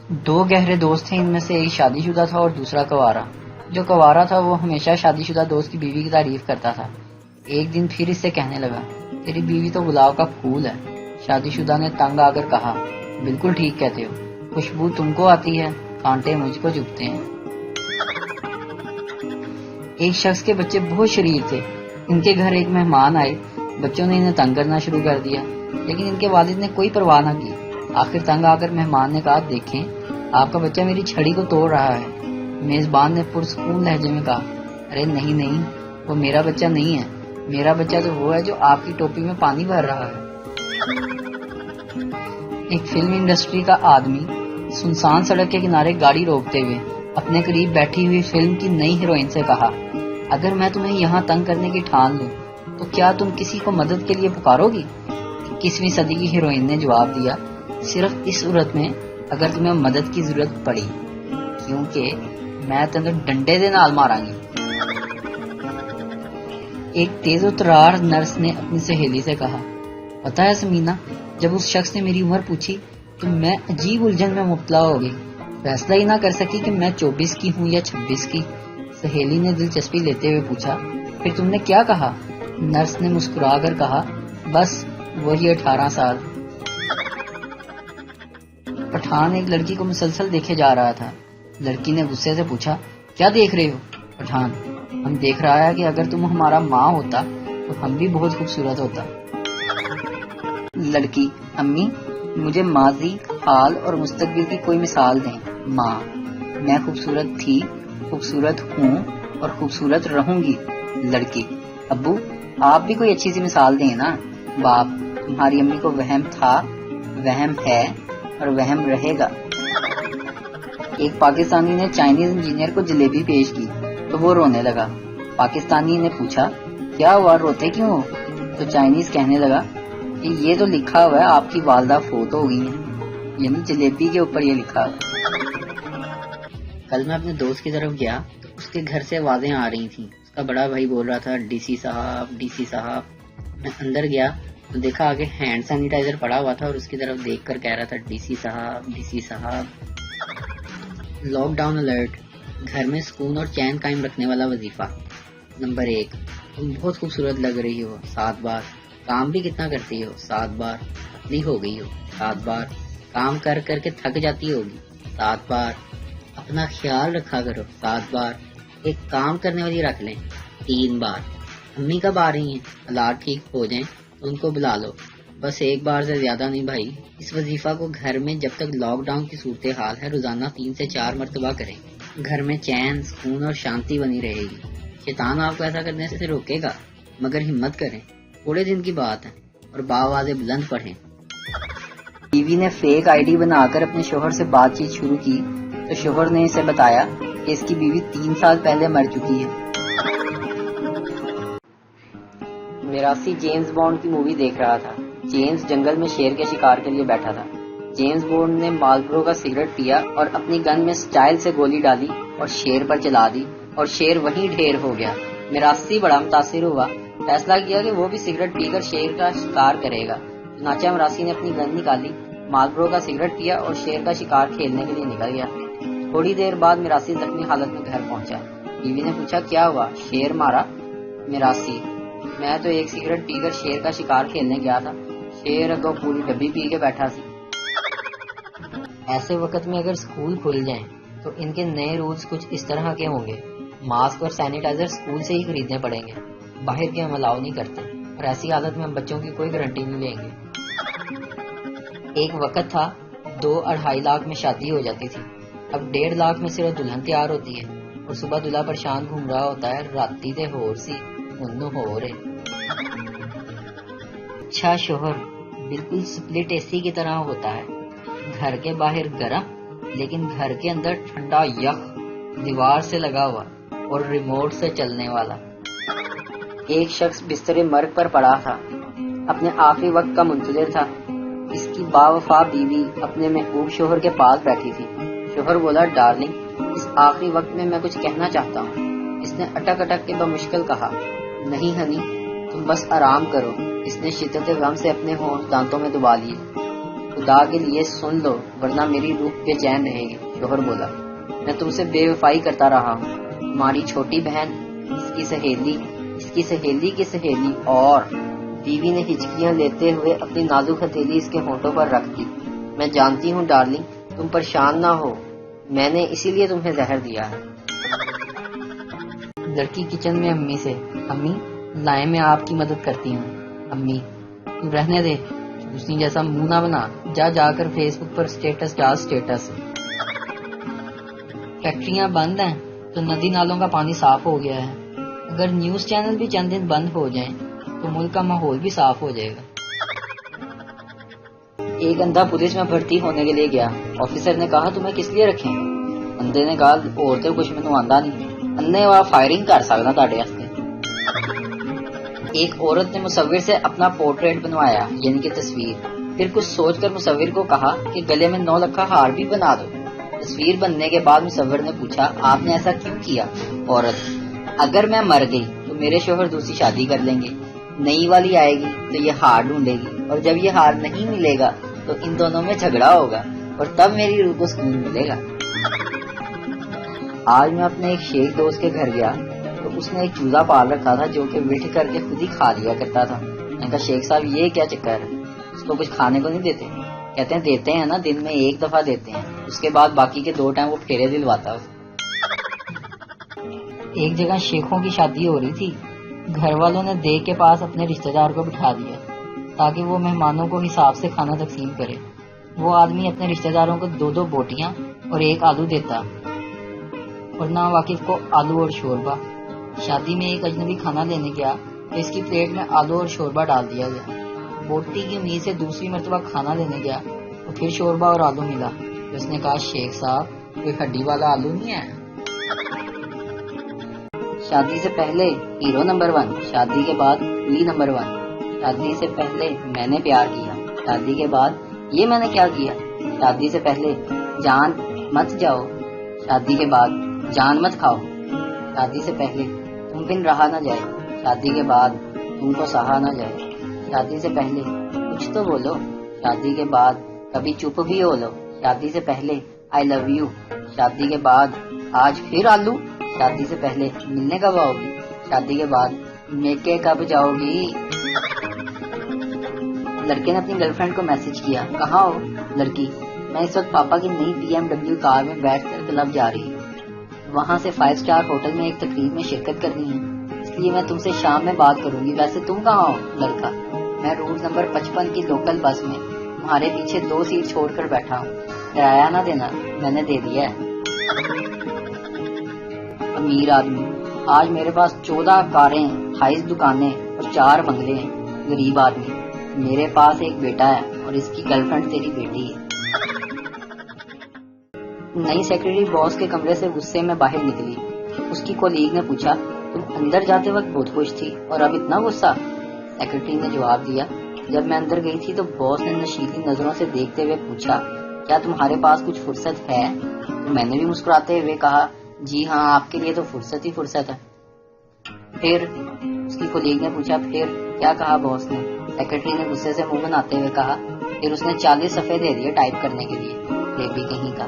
دو گہرے دوست تھے، ان میں سے ایک شادی شدہ تھا اور دوسرا کنوارا۔ جو کنوارا تھا وہ ہمیشہ شادی شدہ دوست کی بیوی کی تعریف کرتا تھا۔ ایک دن پھر اس سے کہنے لگا، تیری بیوی تو گلاب کا پھول ہے۔ شادی شدہ نے تنگ آ کر کہا، بالکل ٹھیک کہتے ہو، خوشبو تم کو آتی ہے، کانٹے مجھ کو چبھتے ہیں۔ ایک شخص کے بچے بہت شریر تھے۔ ان کے گھر ایک مہمان آئے، بچوں نے انہیں تنگ کرنا شروع کر دیا، لیکن ان کے والد نے کوئی پرواہ نہ کی۔ آخر تنگ آ کر مہمان نے کہا، دیکھیں آپ کا بچہ میری چھڑی کو توڑ رہا ہے۔ میزبان نے پرسکون لہجے میں کہا، ارے نہیں، وہ میرا بچہ نہیں ہے، میرا بچہ تو وہ ہے جو آپ کی ٹوپی میں پانی بھر رہا ہے۔ ایک فلم انڈسٹری کا آدمی سنسان سڑک کے کنارے گاڑی روکتے ہوئے اپنے قریب بیٹھی ہوئی فلم کی نئی ہیروئن سے کہا، اگر میں تمہیں یہاں تنگ کرنے کی ٹھان لوں تو کیا تم کسی کو مدد کے لیے پکارو گی؟ 21ویں صدی کی ہیروئن نے جواب دیا، صرف اس صورت میں اگر تمہیں مدد کی ضرورت پڑی، کیونکہ میں تمہیں ڈنڈے دے نال ماراں گی۔ ایک تیز و ترار نرس نے اپنی سہیلی سے کہا، پتہ ہے سمینا، جب اس شخص نے میری عمر پوچھی تو میں عجیب الجھن میں مبتلا ہو گئی، فیصلہ ہی نہ کر سکی کہ میں 24 کی ہوں یا 26 کی۔ سہیلی نے دلچسپی لیتے ہوئے پوچھا، پھر تم نے کیا کہا؟ نرس نے مسکرا کر کہا، بس وہی 18 سال۔ پٹھان ایک لڑکی کو مسلسل دیکھے جا رہا تھا۔ لڑکی نے غصے سے پوچھا، کیا دیکھ رہے ہو؟ پٹھان، ہم دیکھ رہا ہے کہ اگر تم ہمارا ماں ہوتا تو ہم بھی بہت خوبصورت ہوتا۔ لڑکی، امی مجھے ماضی، حال اور مستقبل کی کوئی مثال دیں۔ ماں، میں خوبصورت تھی، خوبصورت ہوں اور خوبصورت رہوں گی۔ لڑکی، ابو آپ بھی کوئی اچھی سی مثال دیں نا۔ باپ، تمہاری امی کو وہم تھا، وہم ہے اور وہم رہے گا۔ ایک پاکستانی نے چائنیز انجینئر کو جلیبی پیش کی تو وہ رونے لگا۔ پاکستانی نے پوچھا، کیا ہوا، روتے کیوں ہو؟ تو چائنیز کہنے لگا کہ یہ تو لکھا ہوا ہے آپ کی والدہ فوت ہو گئی ہیں، یعنی جلیبی کے اوپر یہ لکھا ہوا۔ کل میں اپنے دوست کی طرف گیا تو اس کے گھر سے آوازیں آ رہی تھیں۔ اس کا بڑا بھائی بول رہا تھا، ڈی سی صاحب، ڈی سی صاحب۔ میں اندر گیا تو دیکھا آگے ہینڈ سینیٹائزر پڑا ہوا تھا اور اس کی طرف دیکھ کر کہہ رہا تھا، ڈی سی صاحب، ڈی سی صاحب۔ لاک ڈاؤن الرٹ، گھر میں سکون اور چین قائم رکھنے والا وظیفہ۔ نمبر 1، تم بہت خوبصورت لگ رہی ہو 7 بار۔ کام بھی کتنا کرتی ہو 7 بار۔ پتلی ہو گئی ہو 7 بار۔ کام کر کر کے تھک جاتی ہوگی 7 بار۔ اپنا خیال رکھا کرو 7 بار۔ ایک کام کرنے والی رکھ لیں 3 بار۔ امی کب آ رہی ہیں؟ حالات ٹھیک ہو جائیں تو ان کو بلا لو، بس 1 بار سے زیادہ نہیں بھائی۔ اس وظیفہ کو گھر میں جب تک لاک ڈاؤن کی صورتحال ہے روزانہ 3 سے 4 مرتبہ کریں، گھر میں چین، سکون اور شانتی بنی رہے گی۔ شیطان آپ کو ایسا کرنے سے روکے گا، مگر ہمت کریں، تھوڑے دن کی بات ہے، اور باآواز بلند پڑھیں۔ بیوی نے فیک آئی ڈی بنا کر اپنے شوہر سے بات چیت شروع کی تو شوہر نے اسے بتایا کہ اس کی بیوی 3 سال پہلے مر چکی ہے۔ میراثی جیمز بانڈ کی مووی دیکھ رہا تھا۔ جیمز جنگل میں شیر کے شکار کے لیے بیٹھا تھا۔ جیمز بانڈ نے مالبرو کا سگریٹ پیا اور اپنی گن میں سٹائل سے گولی ڈالی اور شیر پر چلا دی، اور شیر وہیں ڈھیر ہو گیا۔ میراثی بڑا متاثر ہوا، فیصلہ کیا کہ وہ بھی سگریٹ پی کر شیر کا شکار کرے گا۔ چنانچہ میراثی نے اپنی گن نکالی، مالبرو کا سگریٹ پیا اور شیر کا شکار کھیلنے کے لیے نکل گیا۔ تھوڑی دیر بعد میراثی زخمی حالت میں گھر پہنچا۔ بیوی نے پوچھا، کیا ہوا، شیر مارا؟ میراثی، میں تو ایک سگریٹ پی کر شیر کا شکار کھیلنے گیا تھا، شیر اگوں پوری ڈبی پی کے بیٹھا سی۔ ایسے وقت میں اگر سکول کھل جائیں تو ان کے نئے رولز کچھ اس طرح کے ہوں گے، ماسک اور سینیٹائزر سکول سے ہی خریدنے پڑیں گے، باہر کے ہم الاؤ نہیں کرتے، اور ایسی حالت میں ہم بچوں کی کوئی گارنٹی نہیں لیں گے۔ ایک وقت تھا 2-2.5 لاکھ میں شادی ہو جاتی تھی، اب 1.5 لاکھ میں صرف دلہن تیار ہوتی ہے اور صبح دلہا پریشان گھوم رہا ہوتا ہے، راتی تے ہور سی انو ہو رہے۔ اچھا شوہر بالکل سپلٹ اے سی کی طرح ہوتا ہے، گھر کے باہر گرم لیکن گھر کے اندر ٹھنڈا یخ، دیوار سے لگا ہوا اور ریموٹ سے چلنے والا۔ ایک شخص بستر مرگ پر پڑا تھا، اپنے آخری وقت کا منتظر تھا۔ اس کی باوفا بیوی اپنے محبوب شوہر کے پاس بیٹھی تھی۔ شوہر بولا، ڈارلنگ اس آخری وقت میں کچھ کہنا چاہتا ہوں۔ اس نے اٹک اٹک کے بمشکل کہا، نہیں ہنی تم بس آرام کرو۔ اس نے شدت غم سے اپنے ہونٹ دانتوں میں دبا لیے۔ خدا کے لیے سن لو ورنہ میری روح بے چین رہے گی، شوہر بولا۔ میں تم سے بے وفائی کرتا رہا ہوں، تمہاری چھوٹی بہن، اس کی سہیلی کی سہیلی، اور بیوی نے ہچکیاں لیتے ہوئے اپنی نازک ہتھیلی اس کے ہونٹوں پر رکھ دی۔ میں جانتی ہوں ڈارلنگ، تم پریشان نہ ہو، میں نے اسی لیے تمہیں زہر دیا ہے۔ لڑکی کچن میں امی سے، امی لائیں میں آپ کی مدد کرتی ہوں۔ امی تو رہنے دے، دوسری جیسا منہ نہ بنا، جا کر فیس بک پر اسٹیٹس ڈال اسٹیٹس۔ فیکٹریاں بند ہیں تو ندی نالوں کا پانی صاف ہو گیا ہے، اگر نیوز چینل بھی چند دن بند ہو جائیں تو ملک کا ماحول بھی صاف ہو جائے گا۔ ایک اندھا پولیس میں بھرتی ہونے کے لیے گیا، آفیسر نے کہا تمہیں کس لیے رکھیں؟ اندھے نے کہا عورتیں کچھ مینوں آندا نہیں، اندھے وا فائرنگ کر سکدا تہاڈے واسطے۔ ایک عورت نے مصور سے اپنا پورٹریٹ بنوایا، یعنی کہ تصویر، پھر کچھ سوچ کر مصور کو کہا کہ گلے میں 9 لکھا ہار بھی بنا دو۔ تصویر بننے کے بعد مصور نے پوچھا آپ نے ایسا کیوں کیا؟ عورت، اگر میں مر گئی تو میرے شوہر دوسری شادی کر لیں گے، نئی والی آئے گی تو یہ ہار ڈھونڈے گی، اور جب یہ ہار نہیں ملے گا تو ان دونوں میں جھگڑا ہوگا، اور تب میری روح کو سکون ملے گا۔ آج میں اپنے ایک شیخ دوست کے گھر گیا تو اس نے ایک چوزا پال رکھا تھا جو کہ وٹھ کر کے خود ہی کھا لیا کرتا تھا۔ میں نے کہا شیخ صاحب یہ کیا چکر ہے، اس کو کچھ کھانے کو نہیں دیتے؟ کہتے ہیں دیتے ہیں نا، دن میں 1 دفعہ دیتے ہیں، اس کے بعد باقی کے 2 ٹائم وہ پھیرے دلواتا ہے۔ ایک جگہ شیخوں کی شادی ہو رہی تھی، گھر والوں نے دیگ کے پاس اپنے رشتہ دار کو بٹھا دیا تاکہ وہ مہمانوں کو حساب سے کھانا تقسیم کرے۔ وہ آدمی اپنے رشتہ داروں کو 2 بوٹیاں اور 1 آلو دیتا، اور نا واقف کو آلو اور شوربہ۔ شادی میں ایک اجنبی کھانا لینے گیا تو اس کی پلیٹ میں آلو اور شوربہ ڈال دیا گیا۔ بوٹی کی امید سے دوسری مرتبہ کھانا لینے گیا تو پھر شوربہ اور آلو ملا تو اس نے کہا شیخ صاحب کوئی ہڈی والا آلو نہیں ہے؟ شادی سے پہلے ہیرو نمبر 1، شادی کے بعد لی نمبر 1۔ شادی سے پہلے میں نے پیار کیا، شادی کے بعد یہ میں نے کیا کیا؟ شادی سے پہلے جان مت جاؤ، شادی کے بعد جان مت کھاؤ۔ شادی سے پہلے تم بن رہا نہ جائے، شادی کے بعد تم کو سہا نہ جائے۔ شادی سے پہلے کچھ تو بولو، شادی کے بعد کبھی چپ بھی ہو لو۔ شادی سے پہلے آئی لو یو، شادی کے بعد آج پھر آلو۔ شادی سے پہلے ملنے کب آؤ گی، شادی کے بعد میکے کب جاؤ گی؟ لڑکے نے اپنی گرل فرینڈ کو میسج کیا، کہاں ہو؟ لڑکی، میں اس وقت پاپا کی نئی BMW کار میں بیٹھ کر کلب جا رہی ہوں، وہاں سے 5 اسٹار ہوٹل میں ایک تقریب میں شرکت کرنی ہے، اس لیے میں تم سے شام میں بات کروں گی۔ ویسے تم کہاں ہو؟ لڑکا، میں روٹ نمبر 55 کی لوکل بس میں تمہارے پیچھے 2 سیٹ چھوڑ کر بیٹھا ہوں، کرایہ نہ دینا، میں نے دے دیا ہے۔ امیر آدمی، آج میرے پاس 14 کاریں، 28 دکانیں اور 4 بنگلے ہیں۔ غریب آدمی، میرے پاس ایک بیٹا ہے اور اس کی گرل فرینڈ تیری بیٹی ہے۔ نئی سیکرٹری باس کے کمرے سے غصے میں باہر نکلی، اس کی کولیگ نے پوچھا تم اندر جاتے وقت بہت خوش تھی اور اب اتنا غصہ؟ سیکرٹری نے جواب دیا جب میں اندر گئی تھی تو باس نے نشیلی نظروں سے دیکھتے ہوئے پوچھا کیا تمہارے پاس کچھ فرصت ہے؟ تو میں نے بھی مسکراتے ہوئے کہا جی ہاں، آپ کے لیے تو فرصت ہی فرصت ہے۔ پھر اس کی کولیگ نے پوچھا پھر کیا کہا باس نے؟ سیکرٹری نے غصے سے منہ بناتے ہوئے کہا پھر اس نے 40 صفحے دے دیے ٹائپ کرنے کے لیے، بیبی کہیں کا۔